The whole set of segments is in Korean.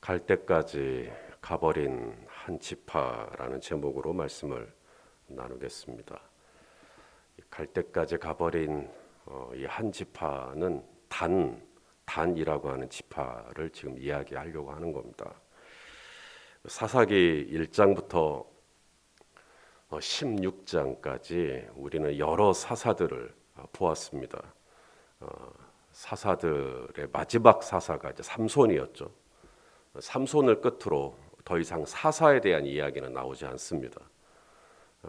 갈 때까지 가버린 한 지파라는 제목으로 말씀을 나누겠습니다. 갈 때까지 가버린 이 한 지파는 단이라고 하는 지파를 지금 이야기하려고 하는 겁니다. 사사기 1장부터 16장까지 우리는 여러 사사들을 보았습니다. 사사들의 마지막 사사가 이제 삼손이었죠. 삼손을 끝으로 더 이상 사사에 대한 이야기는 나오지 않습니다.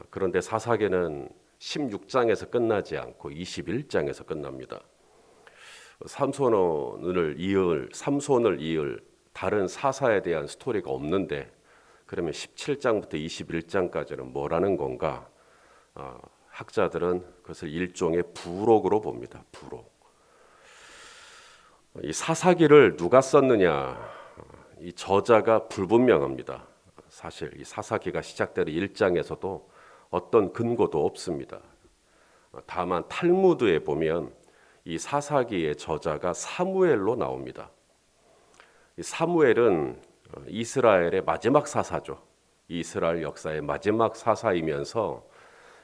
그런데 사사기는 16장에서 끝나지 않고 21장에서 끝납니다. 삼손을 이을 다른 사사에 대한 스토리가 없는데, 그러면 17장부터 21장까지는 뭐라는 건가? 학자들은 그것을 일종의 부록으로 봅니다. 부록. 이 사사기를 누가 썼느냐? 이 저자가 불분명합니다. 사실 이 사사기가 시작되는 1장에서도 어떤 근거도 없습니다. 다만 탈무드에 보면 이 사사기의 저자가 사무엘로 나옵니다. 이 사무엘은 이스라엘의 마지막 사사죠. 이스라엘 역사의 마지막 사사이면서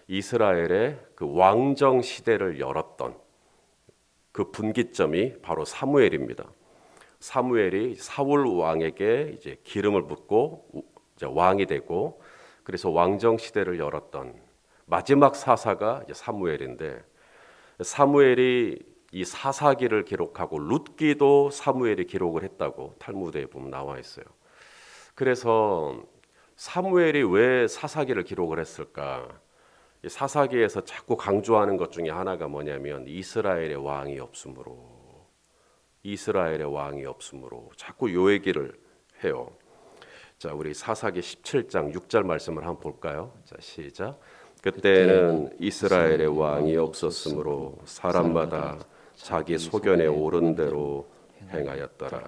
이스라엘의 그 왕정 시대를 열었던 그 분기점이 바로 사무엘입니다. 사무엘이 사울 왕에게 이제 기름을 붓고 이제 왕이 되고, 그래서 왕정 시대를 열었던 마지막 사사가 이제 사무엘인데, 사무엘이 이 사사기를 기록하고 룻기도 사무엘이 기록을 했다고 탈무드에 보면 나와 있어요. 그래서 사무엘이 왜 사사기를 기록을 했을까? 이 사사기에서 자꾸 강조하는 것 중에 하나가 뭐냐면 이스라엘의 왕이 없으므로 자꾸 요 얘기를 해요. 자, 우리 사사기 17장 6절 말씀을 한번 볼까요? 자, 시작. 그때는 이스라엘의 왕이 없었으므로 사람마다 자기 소견에 오른 대로 행하였더라.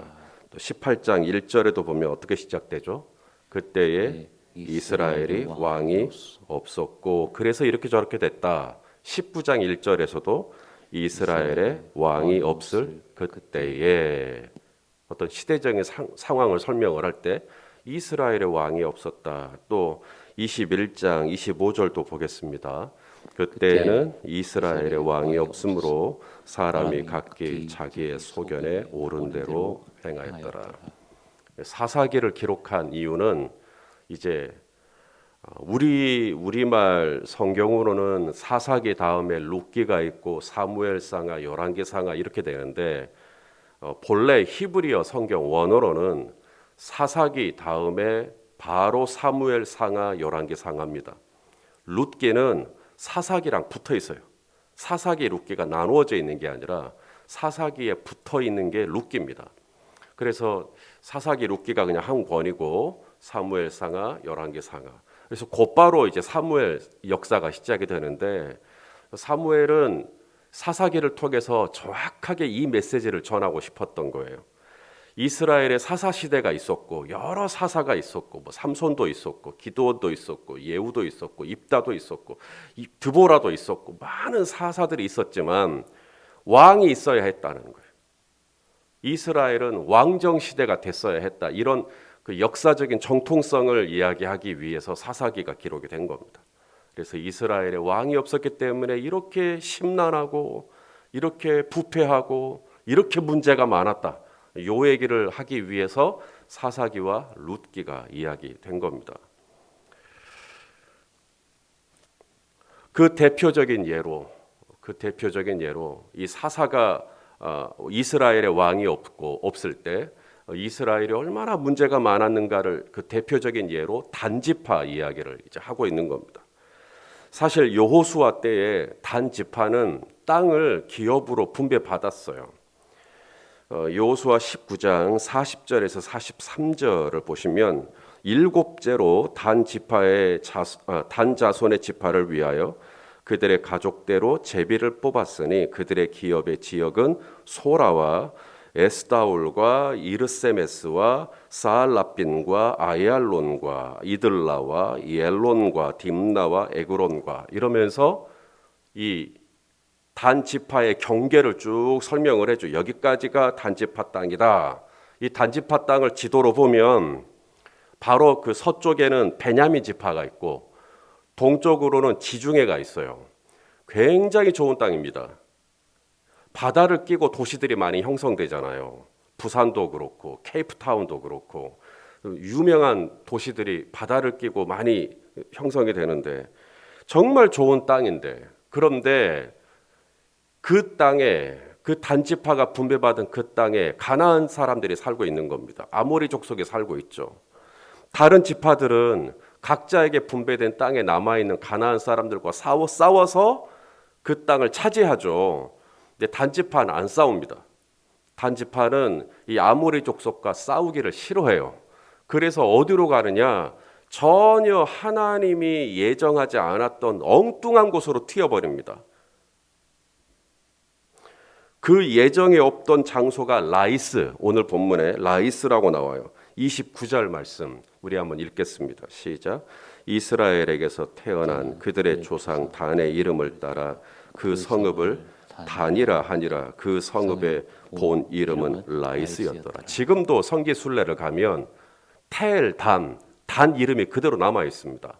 또 18장 1절에도 보면 어떻게 시작되죠? 그때에 이스라엘이 왕이 없었고 그래서 이렇게 저렇게 됐다. 19장 1절에서도 이스라엘의 왕이 없을 그때에 어떤 시대적인 상황을 설명을 할 때 이스라엘의 왕이 없었다. 또 21장 25절도 보겠습니다. 그때는 이스라엘의 왕이 없으므로 사람이 각기 자기의 소견에 오른 대로 행하였더라. 사사기를 기록한 이유는 이제 우리말 성경으로는 사사기 다음에 룻기가 있고 사무엘상하, 열왕기상하 이렇게 되는데, 본래 히브리어 성경 원어로는 사사기 다음에 바로 사무엘상하, 열왕기상하입니다. 룻기는 사사기랑 붙어 있어요. 사사기, 룻기가 나누어져 있는 게 아니라 사사기에 붙어 있는 게 룻기입니다. 그래서 사사기, 룻기가 그냥 한 권이고 사무엘상하, 열왕기상하. 그래서 곧바로 이제 사무엘 역사가 시작이 되는데, 사무엘은 사사기를 통해서 정확하게 이 메시지를 전하고 싶었던 거예요. 이스라엘의 사사 시대가 있었고 여러 사사가 있었고 뭐 삼손도 있었고 기드온도 있었고 예후도 있었고 입다도 있었고 드보라도 있었고 많은 사사들이 있었지만 왕이 있어야 했다는 거예요. 이스라엘은 왕정 시대가 됐어야 했다. 이런 그 역사적인 정통성을 이야기하기 위해서 사사기가 기록이 된 겁니다. 그래서 이스라엘에 왕이 없었기 때문에 이렇게 심란하고 이렇게 부패하고 이렇게 문제가 많았다. 요 얘기를 하기 위해서 사사기와 룻기가 이야기된 겁니다. 그 대표적인 예로 이 사사가 이스라엘의 왕이 없을 때 이스라엘이 얼마나 문제가 많았는가를 그 대표적인 예로 단지파 이야기를 이제 하고 있는 겁니다. 사실 여호수아 때에 단지파는 땅을 기업으로 분배받았어요. 여호수아 19장 40절에서 43절을 보시면 일곱째로 단 자손의 지파를 위하여 그들의 가족대로 제비를 뽑았으니 그들의 기업의 지역은 소라와 에스다올과 이르세메스와 사알라빈과 아얄론과 이들라와 옐론과 딥나와 에그론과 이러면서 이 단지파의 경계를 쭉 설명을 해줘. 여기까지가 단지파 땅이다. 이 단지파 땅을 지도로 보면 바로 그 서쪽에는 베냐민 지파가 있고 동쪽으로는 지중해가 있어요. 굉장히 좋은 땅입니다. 바다를 끼고 도시들이 많이 형성되잖아요. 부산도 그렇고 케이프타운도 그렇고 유명한 도시들이 바다를 끼고 많이 형성이 되는데 정말 좋은 땅인데, 그런데 그 땅에, 그 단지파가 분배받은 그 땅에 가나안 사람들이 살고 있는 겁니다. 아모리 족속이 살고 있죠. 다른 지파들은 각자에게 분배된 땅에 남아있는 가나안 사람들과 싸워서 그 땅을 차지하죠. 근데 단지파는 안 싸웁니다. 단지파는 이 아모리 족속과 싸우기를 싫어해요. 그래서 어디로 가느냐? 전혀 하나님이 예정하지 않았던 엉뚱한 곳으로 튀어버립니다. 그 예정에 없던 장소가 라이스, 오늘 본문에 라이스라고 나와요. 29절 말씀 우리 한번 읽겠습니다. 시작. 이스라엘에게서 태어난 그들의 조상 단의 이름을 따라 그 성읍을 단이라 하니라. 그 성읍의 본 이름은 라이스였더라. 지금도 성지 순례를 가면 텔, 단 이름이 그대로 남아 있습니다.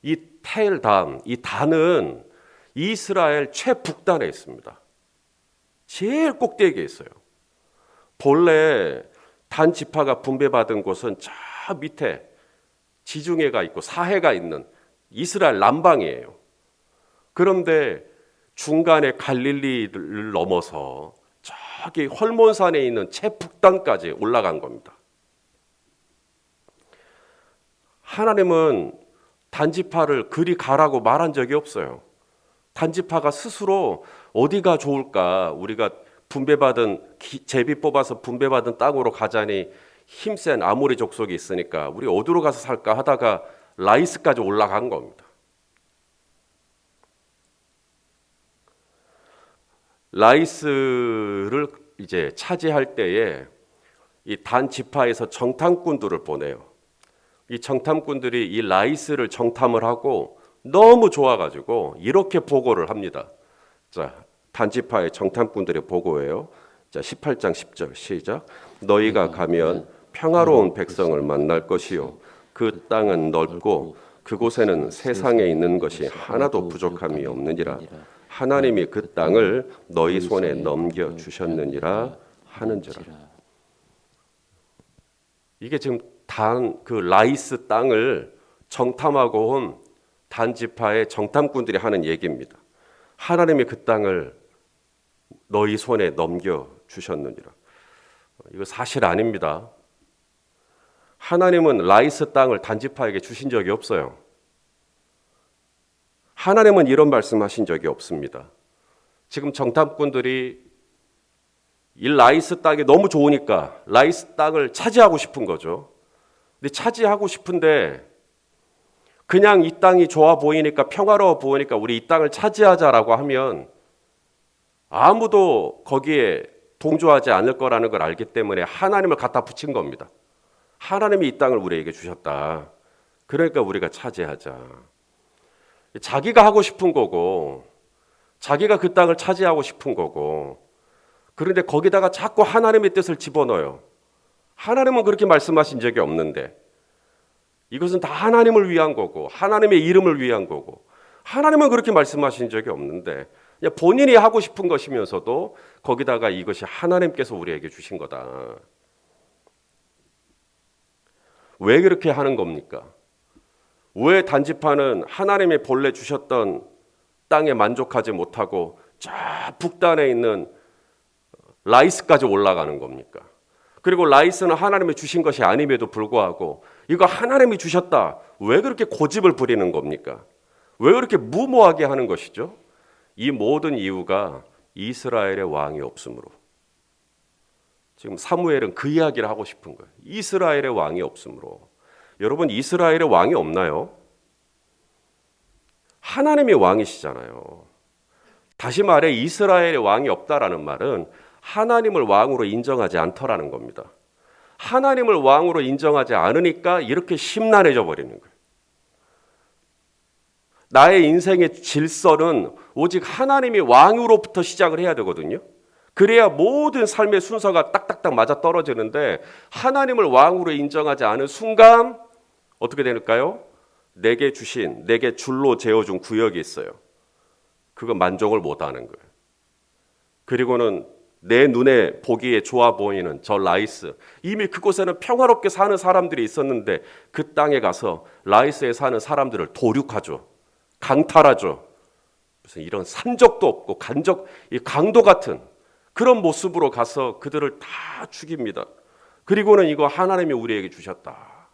이 텔, 이 단은 이스라엘 최북단에 있습니다. 제일 꼭대기에 있어요. 본래 단 지파가 분배받은 곳은 저 밑에 지중해가 있고 사해가 있는 이스라엘 남방이에요. 그런데 중간에 갈릴리를 넘어서 저기 헐몬산에 있는 최북단까지 올라간 겁니다. 하나님은 단지파를 그리 가라고 말한 적이 없어요. 단지파가 스스로 어디가 좋을까, 우리가 분배받은 제비 뽑아서 분배받은 땅으로 가자니 힘센 아모리 족속이 있으니까 우리 어디로 가서 살까 하다가 라이스까지 올라간 겁니다. 라이스를 이제 차지할 때에 이 단 지파에서 정탐꾼들을 보내요. 이 정탐꾼들이 이 라이스를 정탐을 하고 너무 좋아가지고 이렇게 보고를 합니다. 자, 단지파의 정탐꾼들의 보고예요. 자, 18장 10절 시작. 너희가 가면 평화로운 백성을 만날 것이요, 그 땅은 넓고 그곳에는 세상에 있는 것이 하나도 부족함이 없느니라. 하나님이 그 땅을 너희 손에 넘겨 주셨느니라 하는지라. 이게 지금 단 그 라이스 땅을 정탐하고 온 단지파의 정탐꾼들이 하는 얘기입니다. 하나님이 그 땅을 너희 손에 넘겨 주셨느니라. 이거 사실 아닙니다. 하나님은 라이스 땅을 단지파에게 주신 적이 없어요. 하나님은 이런 말씀하신 적이 없습니다. 지금 정탐꾼들이 이 라이스 땅이 너무 좋으니까 라이스 땅을 차지하고 싶은 거죠. 근데 차지하고 싶은데 그냥 이 땅이 좋아 보이니까, 평화로워 보이니까 우리 이 땅을 차지하자라고 하면 아무도 거기에 동조하지 않을 거라는 걸 알기 때문에 하나님을 갖다 붙인 겁니다. 하나님이 이 땅을 우리에게 주셨다. 그러니까 우리가 차지하자. 자기가 하고 싶은 거고, 자기가 그 땅을 차지하고 싶은 거고, 그런데 거기다가 자꾸 하나님의 뜻을 집어넣어요. 하나님은 그렇게 말씀하신 적이 없는데, 이것은 다 하나님을 위한 거고 하나님의 이름을 위한 거고, 하나님은 그렇게 말씀하신 적이 없는데 그냥 본인이 하고 싶은 것이면서도 거기다가 이것이 하나님께서 우리에게 주신 거다. 왜 그렇게 하는 겁니까? 왜 단지파는 하나님이 본래 주셨던 땅에 만족하지 못하고 저 북단에 있는 라이스까지 올라가는 겁니까? 그리고 라이스는 하나님이 주신 것이 아님에도 불구하고 이거 하나님이 주셨다, 왜 그렇게 고집을 부리는 겁니까? 왜 그렇게 무모하게 하는 것이죠? 이 모든 이유가 이스라엘의 왕이 없으므로. 지금 사무엘은 그 이야기를 하고 싶은 거예요. 이스라엘의 왕이 없으므로. 여러분, 이스라엘의 왕이 없나요? 하나님이 왕이시잖아요. 다시 말해 이스라엘의 왕이 없다라는 말은 하나님을 왕으로 인정하지 않더라는 겁니다. 하나님을 왕으로 인정하지 않으니까 이렇게 심란해져 버리는 거예요. 나의 인생의 질서는 오직 하나님이 왕으로부터 시작을 해야 되거든요. 그래야 모든 삶의 순서가 딱딱딱 맞아 떨어지는데 하나님을 왕으로 인정하지 않은 순간 어떻게 될까요? 내게 주신, 내게 줄로 재어준 구역이 있어요. 그거 만족을 못하는 거예요. 그리고는 내 눈에 보기에 좋아 보이는 저 라이스, 이미 그곳에는 평화롭게 사는 사람들이 있었는데 그 땅에 가서 라이스에 사는 사람들을 도륙하죠. 강탈하죠. 무슨 이런 산적도 없고 이 강도 같은 그런 모습으로 가서 그들을 다 죽입니다. 그리고는 이거 하나님이 우리에게 주셨다.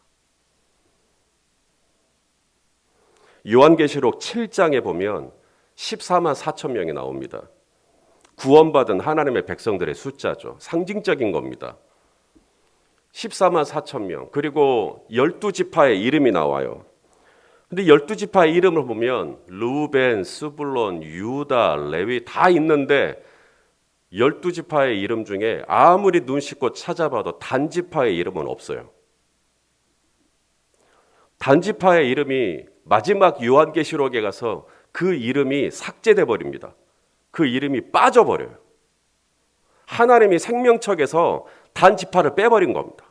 요한계시록 7장에 보면 14만 4천 명이 나옵니다. 구원받은 하나님의 백성들의 숫자죠. 상징적인 겁니다. 14만 4천 명. 그리고 12지파의 이름이 나와요. 근데 12지파의 이름을 보면 르우벤, 스불론, 유다, 레위 다 있는데 12지파의 이름 중에 아무리 눈 씻고 찾아봐도 단지파의 이름은 없어요. 단지파의 이름이 마지막 요한계시록에 가서 그 이름이 삭제돼 버립니다. 그 이름이 빠져버려요. 하나님이 생명책에서 단지파를 빼버린 겁니다.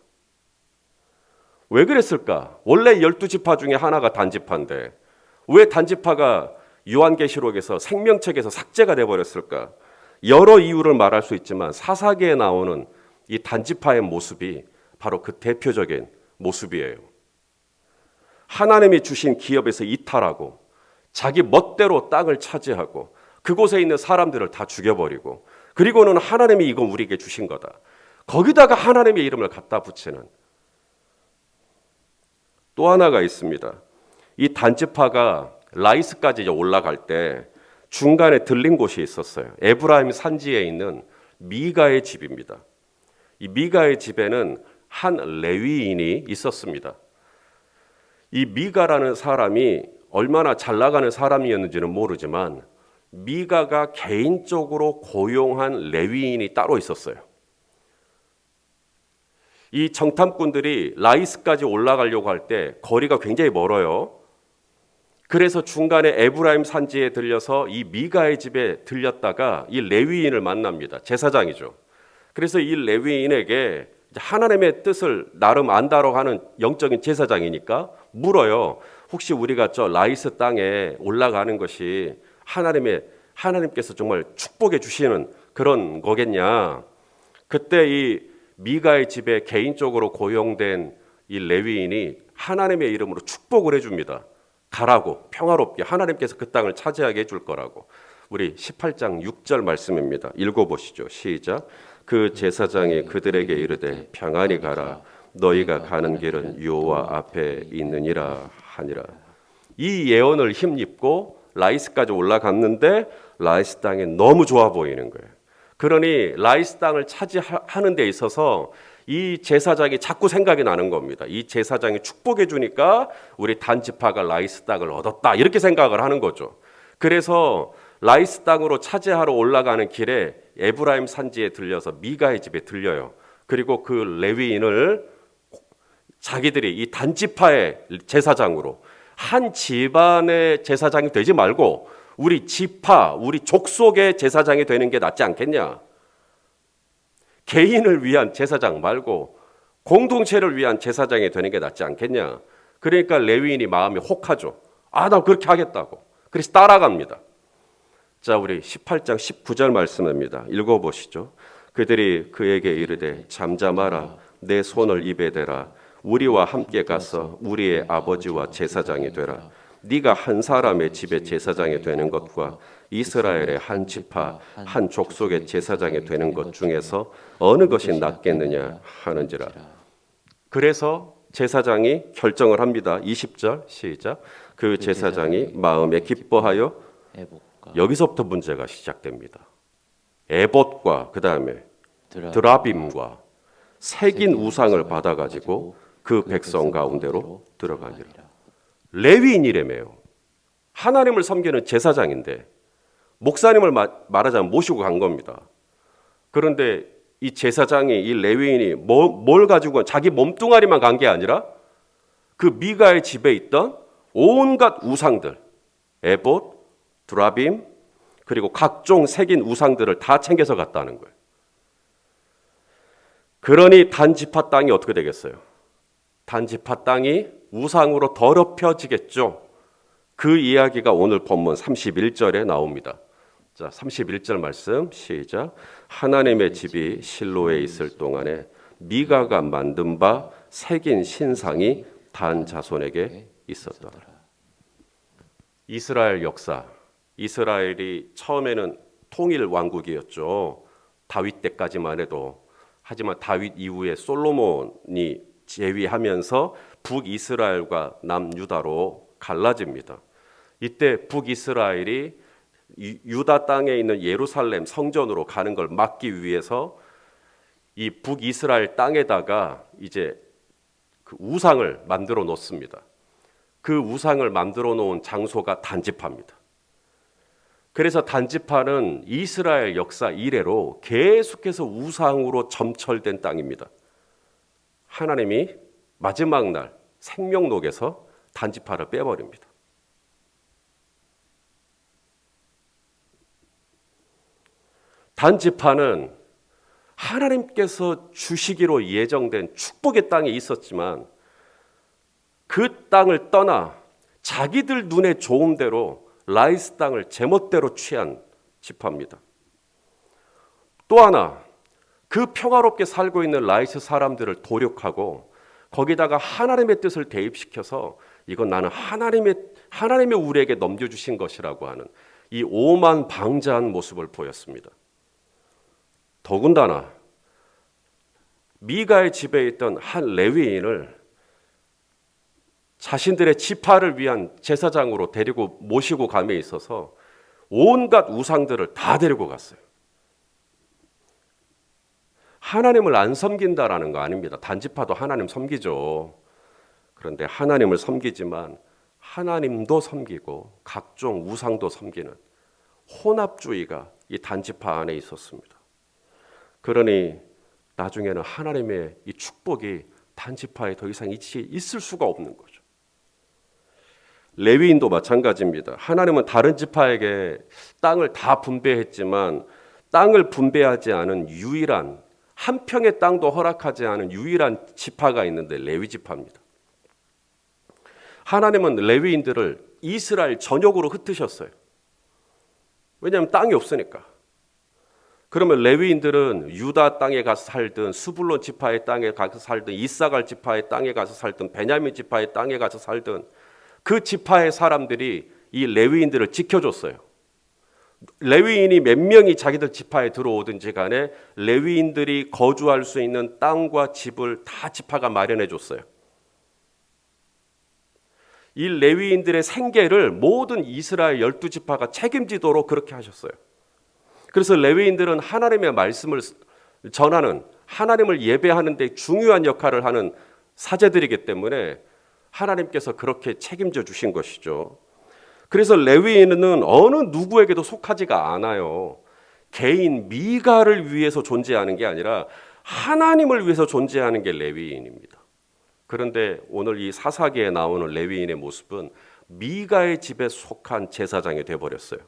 왜 그랬을까? 원래 12지파 중에 하나가 단지파인데 왜 단지파가 요한계시록에서 생명책에서 삭제가 돼버렸을까? 여러 이유를 말할 수 있지만 사사기에 나오는 이 단지파의 모습이 바로 그 대표적인 모습이에요. 하나님이 주신 기업에서 이탈하고 자기 멋대로 땅을 차지하고 그곳에 있는 사람들을 다 죽여버리고 그리고는 하나님이 이건 우리에게 주신 거다. 거기다가 하나님의 이름을 갖다 붙이는 또 하나가 있습니다. 이 단지파가 라이스까지 올라갈 때 중간에 들린 곳이 있었어요. 에브라임 산지에 있는 미가의 집입니다. 이 미가의 집에는 한 레위인이 있었습니다. 이 미가라는 사람이 얼마나 잘 나가는 사람이었는지는 모르지만 미가가 개인적으로 고용한 레위인이 따로 있었어요. 이 정탐꾼들이 라이스까지 올라가려고 할 때 거리가 굉장히 멀어요. 그래서 중간에 에브라임 산지에 들려서 이 미가의 집에 들렸다가 이 레위인을 만납니다. 제사장이죠. 그래서 이 레위인에게 하나님의 뜻을 나름 안다고 하는 영적인 제사장이니까 물어요. 혹시 우리가 저 라이스 땅에 올라가는 것이 하나님께서 정말 축복해 주시는 그런 거겠냐? 그때 이 미가의 집에 개인적으로 고용된 이 레위인이 하나님의 이름으로 축복을 해줍니다. 가라고 평화롭게 하나님께서 그 땅을 차지하게 해줄 거라고. 우리 18장 6절 말씀입니다. 읽어보시죠. 시작. 그 제사장이 그들에게 이르되 평안히 가라. 너희가 가는 길은 여호와 앞에 있느니라 하니라. 이 예언을 힘입고 라이스까지 올라갔는데 라이스 땅이 너무 좋아 보이는 거예요. 그러니 라이스 땅을 차지하는 데 있어서 이 제사장이 자꾸 생각이 나는 겁니다. 이 제사장이 축복해 주니까 우리 단지파가 라이스 땅을 얻었다 이렇게 생각을 하는 거죠. 그래서 라이스 땅으로 차지하러 올라가는 길에 에브라임 산지에 들려서 미가의 집에 들려요. 그리고 그 레위인을 자기들이 이 단지파의 제사장으로 한 집안의 제사장이 되지 말고 우리 지파, 우리 족속의 제사장이 되는 게 낫지 않겠냐? 개인을 위한 제사장 말고 공동체를 위한 제사장이 되는 게 낫지 않겠냐? 그러니까 레위인이 마음이 혹하죠. 나 그렇게 하겠다고. 그래서 따라갑니다. 자, 우리 18장 19절 말씀입니다. 읽어보시죠. 그들이 그에게 이르되 잠잠하라. 내 손을 입에 대라. 우리와 함께 가서 우리의 아버지와 제사장이 되라. 네가 한 사람의 집에 제사장이 되는 것과 이스라엘의 한 지파 한 족속의 제사장이 되는 것 중에서 어느 것이 낫겠느냐 하는지라. 그래서 제사장이 결정을 합니다. 20절 시작. 그 제사장이 마음에 기뻐하여 여기서부터 문제가 시작됩니다. 에봇과 그 다음에 드라빔과 새긴 우상을 받아가지고 그 백성 가운데로 들어가니라. 레위인이라며요. 하나님을 섬기는 제사장인데 목사님을 말하자면 모시고 간 겁니다. 그런데 이 제사장이 이 레위인이 뭘 가지고 자기 몸뚱아리만 간 게 아니라 그 미가의 집에 있던 온갖 우상들, 에봇, 드라빔 그리고 각종 새긴 우상들을 다 챙겨서 갔다는 거예요. 그러니 단지파 땅이 어떻게 되겠어요? 단지파 땅이 우상으로 더럽혀지겠죠. 그 이야기가 오늘 본문 31절에 나옵니다. 자, 31절 말씀 시작. 하나님의 집이 실로에 있을 동안에 미가가 만든 바 새긴 신상이 단 자손에게 있었더라. 이스라엘 역사. 이스라엘이 처음에는 통일 왕국이었죠. 다윗 때까지만 해도. 하지만 다윗 이후에 솔로몬이 재위하면서 북이스라엘과 남유다로 갈라집니다. 이때 북이스라엘이 유다 땅에 있는 예루살렘 성전으로 가는 걸 막기 위해서 이 북이스라엘 땅에다가 이제 그 우상을 만들어 놓습니다. 그 우상을 만들어 놓은 장소가 단지파입니다. 그래서 단지파는 이스라엘 역사 이래로 계속해서 우상으로 점철된 땅입니다. 하나님이 마지막 날 생명록에서 단지파를 빼버립니다. 단지파는 하나님께서 주시기로 예정된 축복의 땅에 있었지만 그 땅을 떠나 자기들 눈에 좋은 대로 라이스 땅을 제멋대로 취한 지파입니다. 또 하나, 그 평화롭게 살고 있는 라이스 사람들을 도륙하고 거기다가 하나님의 뜻을 대입시켜서 이건 나는 하나님의 우리에게 넘겨주신 것이라고 하는 이 오만방자한 모습을 보였습니다. 더군다나 미가의 집에 있던 한 레위인을 자신들의 지파를 위한 제사장으로 데리고 모시고 감에 있어서 온갖 우상들을 다 데리고 갔어요. 하나님을 안 섬긴다라는 거 아닙니다. 단지파도 하나님 섬기죠. 그런데 하나님을 섬기지만 하나님도 섬기고 각종 우상도 섬기는 혼합주의가 이 단지파 안에 있었습니다. 그러니 나중에는 하나님의 이 축복이 단지파에 더 이상 있을 수가 없는 거죠. 레위인도 마찬가지입니다. 하나님은 다른 지파에게 땅을 다 분배했지만 땅을 분배하지 않은 유일한 한 평의 땅도 허락하지 않은 유일한 지파가 있는데 레위 지파입니다. 하나님은 레위인들을 이스라엘 전역으로 흩으셨어요. 왜냐하면 땅이 없으니까. 그러면 레위인들은 유다 땅에 가서 살든 스불론 지파의 땅에 가서 살든 이사갈 지파의 땅에 가서 살든 베냐민 지파의 땅에 가서 살든 그 지파의 사람들이 이 레위인들을 지켜줬어요. 레위인이 몇 명이 자기들 지파에 들어오든지 간에 레위인들이 거주할 수 있는 땅과 집을 다 지파가 마련해 줬어요. 이 레위인들의 생계를 모든 이스라엘 12지파가 책임지도록 그렇게 하셨어요. 그래서 레위인들은 하나님의 말씀을 전하는, 하나님을 예배하는 데 중요한 역할을 하는 사제들이기 때문에 하나님께서 그렇게 책임져 주신 것이죠. 그래서 레위인은 어느 누구에게도 속하지가 않아요. 개인 미가를 위해서 존재하는 게 아니라 하나님을 위해서 존재하는 게 레위인입니다. 그런데 오늘 이 사사기에 나오는 레위인의 모습은 미가의 집에 속한 제사장이 되어버렸어요.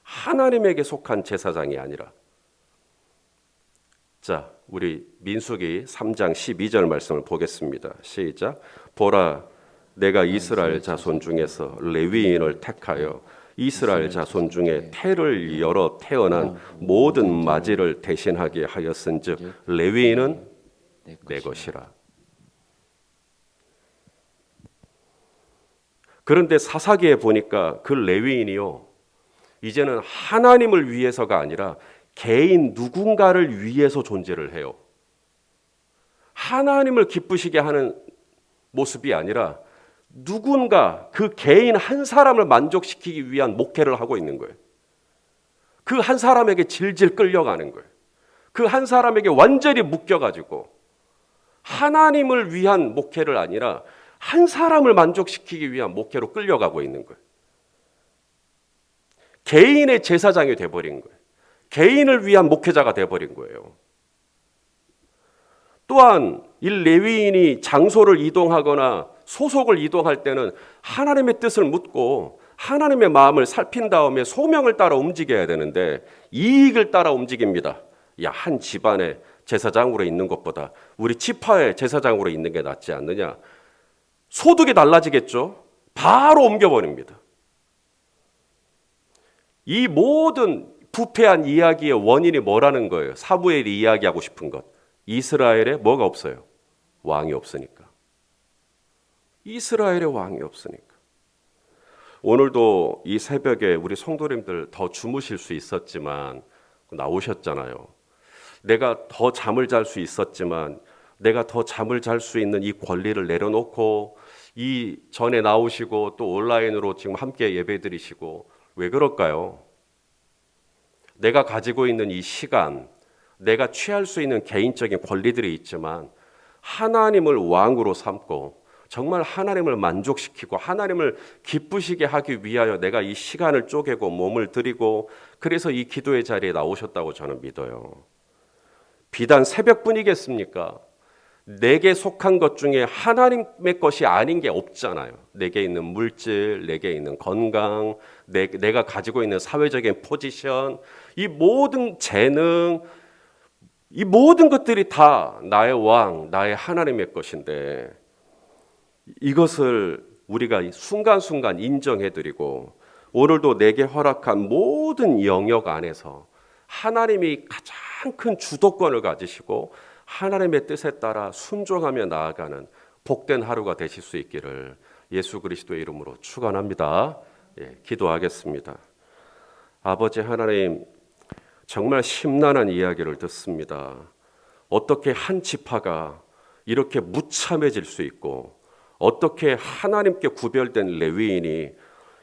하나님에게 속한 제사장이 아니라. 자, 우리 민수기 3장 12절 말씀을 보겠습니다. 시작. 보라, 내가 이스라엘 자손 중에서 레위인을 택하여 이스라엘 자손 중에 태를 열어 태어난 모든 마지를 대신하게 하였은즉 레위인은 내 것이라. 그런데 사사기에 보니까 그 레위인이요, 이제는 하나님을 위해서가 아니라 개인 누군가를 위해서 존재를 해요. 하나님을 기쁘시게 하는 모습이 아니라 누군가 그 개인 한 사람을 만족시키기 위한 목회를 하고 있는 거예요. 그 한 사람에게 질질 끌려가는 거예요. 그 한 사람에게 완전히 묶여가지고 하나님을 위한 목회를 아니라 한 사람을 만족시키기 위한 목회로 끌려가고 있는 거예요. 개인의 제사장이 돼버린 거예요. 개인을 위한 목회자가 돼버린 거예요. 또한 이 레위인이 장소를 이동하거나 소속을 이동할 때는 하나님의 뜻을 묻고 하나님의 마음을 살핀 다음에 소명을 따라 움직여야 되는데 이익을 따라 움직입니다. 야, 한 집안에 제사장으로 있는 것보다 우리 지파의 제사장으로 있는 게 낫지 않느냐. 소득이 달라지겠죠. 바로 옮겨버립니다. 이 모든 부패한 이야기의 원인이 뭐라는 거예요? 사무엘이 이야기하고 싶은 것. 이스라엘에 뭐가 없어요? 왕이 없으니까. 이스라엘에 왕이 없으니까. 오늘도 이 새벽에 우리 성도님들 더 주무실 수 있었지만 나오셨잖아요. 내가 더 잠을 잘 수 있었지만 내가 더 잠을 잘 수 있는 이 권리를 내려놓고 이 전에 나오시고 또 온라인으로 지금 함께 예배드리시고 왜 그럴까요? 내가 가지고 있는 이 시간, 내가 취할 수 있는 개인적인 권리들이 있지만 하나님을 왕으로 삼고 정말 하나님을 만족시키고 하나님을 기쁘시게 하기 위하여 내가 이 시간을 쪼개고 몸을 들이고 그래서 이 기도의 자리에 나오셨다고 저는 믿어요. 비단 새벽뿐이겠습니까? 내게 속한 것 중에 하나님의 것이 아닌 게 없잖아요. 내게 있는 물질, 내게 있는 건강, 내가 가지고 있는 사회적인 포지션, 이 모든 재능, 이 모든 것들이 다 나의 왕, 나의 하나님의 것인데 이것을 우리가 순간순간 인정해드리고 오늘도 내게 허락한 모든 영역 안에서 하나님이 가장 큰 주도권을 가지시고 하나님의 뜻에 따라 순종하며 나아가는 복된 하루가 되실 수 있기를 예수 그리스도의 이름으로 축원합니다. 기도하겠습니다. 아버지 하나님, 정말 심란한 이야기를 듣습니다. 어떻게 한 지파가 이렇게 무참해질 수 있고 어떻게 하나님께 구별된 레위인이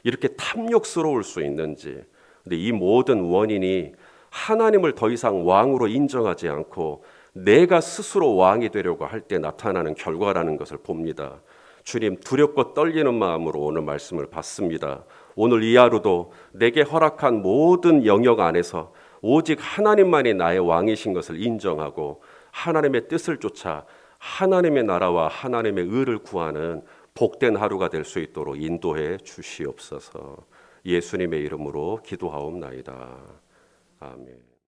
이렇게 탐욕스러울 수 있는지. 근데 이 모든 원인이 하나님을 더 이상 왕으로 인정하지 않고 내가 스스로 왕이 되려고 할 때 나타나는 결과라는 것을 봅니다. 주님, 두렵고 떨리는 마음으로 오늘 말씀을 받습니다. 오늘 이 하루도 내게 허락한 모든 영역 안에서 오직 하나님만이 나의 왕이신 것을 인정하고 하나님의 뜻을 쫓아 하나님의 나라와 하나님의 의를 구하는 복된 하루가 될 수 있도록 인도해 주시옵소서. 예수님의 이름으로 기도하옵나이다. 아멘.